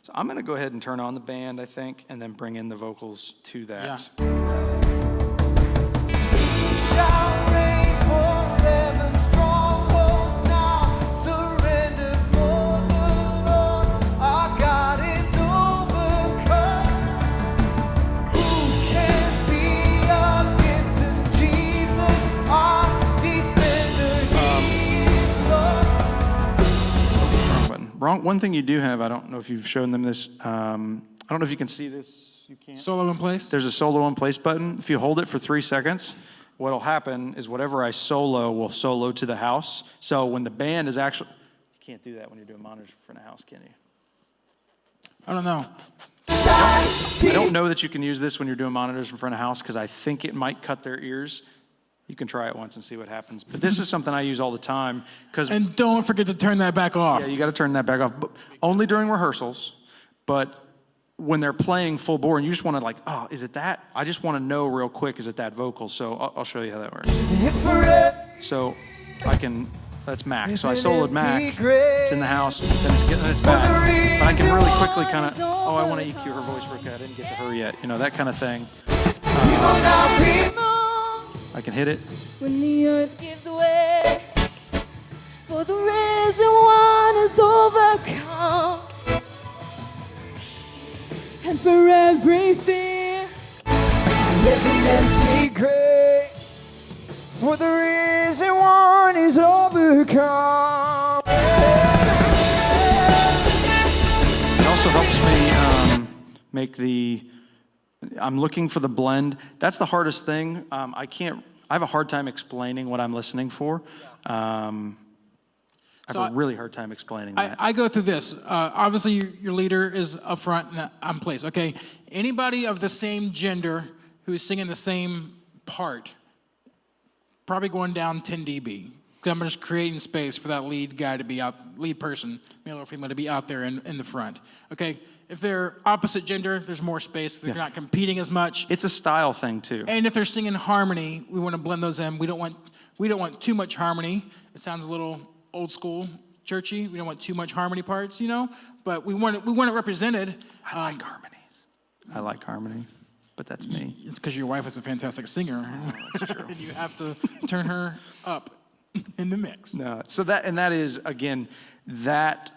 So I'm going to go ahead and turn on the band, I think, and then bring in the vocals to that. Yeah. One thing you do have, I don't know if you've shown them this, I don't know if you can see this. You can't. Solo in place? There's a solo in place button. If you hold it for 3 seconds, what'll happen is whatever I solo will solo to the house. So when the band is actually, you can't do that when you're doing monitors in front of house, can you? I don't know. I don't know that you can use this when you're doing monitors in front of house because I think it might cut their ears. You can try it once and see what happens. But this is something I use all the time. And don't forget to turn that back off. Yeah, you got to turn that back off. But only during rehearsals. But when they're playing full bore and you just want to like, oh, is it that? I just want to know real quick, is it that vocal? So I'll show you how that works. So I can, that's Mac. So I soloed Mac. It's in the house, then it's back. But I can really quickly kind of, oh, I want to EQ her voice real quick. I didn't get to her yet. You know, that kind of thing. I can hit it. When the earth gives way, for the risen one is overcome, and for every fear there's an empty grave, for the risen one is overcome. It also helps me make I'm looking for the blend. That's the hardest thing. I have a hard time explaining what I'm listening for. I have a really hard time explaining that. I go through this. Obviously, your leader is up front and I'm placed. Okay, anybody of the same gender who's singing the same part, probably going down 10 dB. I'm just creating space for that lead guy to be out, lead person, male or female, to be out there in the front. Okay. If they're opposite gender, there's more space. They're not competing as much. It's a style thing too. And if they're singing harmony, we want to blend those in. We don't want too much harmony. It sounds a little old school, churchy. We don't want too much harmony parts, you know. But we want it represented. I like harmonies. I like harmonies, but that's me. It's because your wife is a fantastic singer, that's true. and you have to turn her up in the mix. No, so that is again that.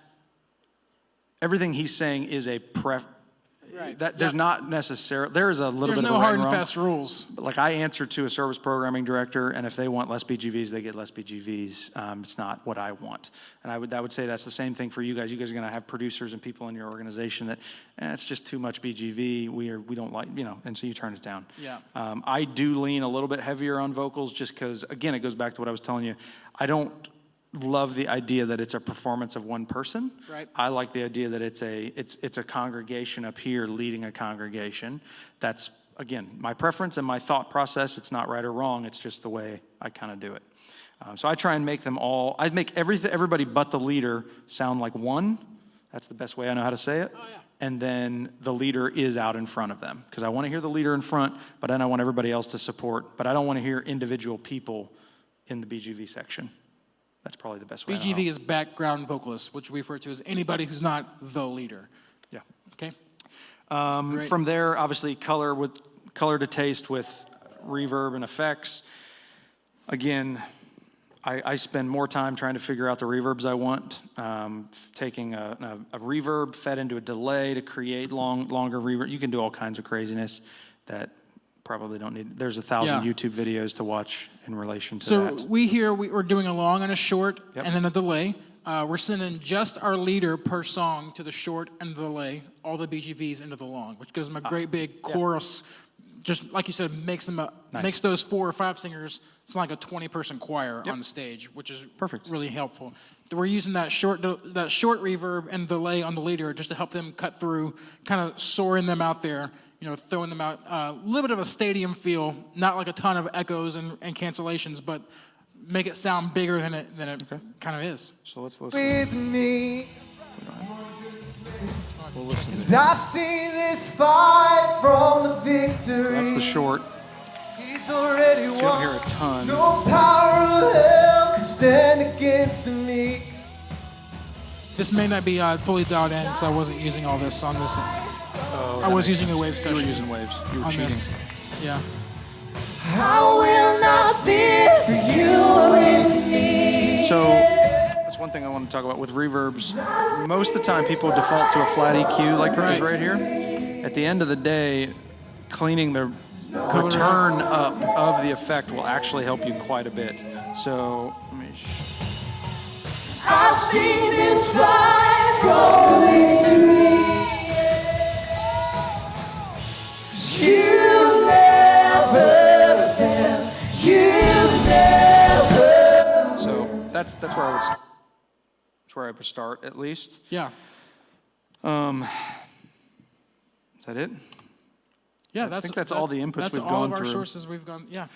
Everything he's saying is a Right. There's not necessarily, there is a little bit of a There's no hard and fast rules. But like I answer to a service programming director, and if they want less BGVs, they get less BGVs. It's not what I want. And I would say that's the same thing for you guys. You guys are going to have producers and people in your organization that, it's just too much BGV. We don't like, and so you turn it down. Yeah. I do lean a little bit heavier on vocals just because, again, it goes back to what I was telling you. I don't love the idea that it's a performance of one person. Right. I like the idea that it's a congregation up here leading a congregation. That's, again, my preference and my thought process. It's not right or wrong. It's just the way I kind of do it. So I try and make them all, I make everybody but the leader sound like one. That's the best way I know how to say it. Oh, yeah. And then the leader is out in front of them. Because I want to hear the leader in front, but then I want everybody else to support. But I don't want to hear individual people in the BGV section. That's probably the best way. BGV is background vocalist, which we refer to as anybody who's not the leader. Yeah. Okay. From there, obviously, color to taste with reverb and effects. Again, I spend more time trying to figure out the reverbs I want. Taking a reverb fed into a delay to create longer reverb. You can do all kinds of craziness that probably don't need. There's 1,000 YouTube videos to watch in relation to that. So we're doing a long and a short, Yep. and then a delay. We're sending just our leader per song to the short and the delay, all the BGVs into the long, which gives them a great big chorus. Just like you said, makes those 4 or 5 singers sound like a 20-person choir on the stage, which is Perfect. Really helpful. We're using that short reverb and delay on the leader just to help them cut through, kind of soaring them out there. Throwing them out, a little bit of a stadium feel, not like a ton of echoes and cancellations, but make it sound bigger than it kind of is. So let's listen. With me, We'll listen. and I've seen this fight from the victory. That's the short. He's already You don't won. hear a ton. No power of hell can stand against me. This may not be fully dialed in because I wasn't using all this on this. I was using a wave You session were using waves. You were on cheating. this. Yeah. I will not fear, for you are with me. So that's one thing I want to talk about with reverbs. Most of the time, people default to a flat EQ like Right. is right here. At the end of the day, cleaning the Color return up of the effect will actually help you quite a bit. So let me. I've seen this fight from victory. You never fail. You never. So that's where I would. That's where I would start at least. Yeah. Is that it? Yeah, I think that's all the inputs that's we've all gone of our through. sources we've gone. Yeah.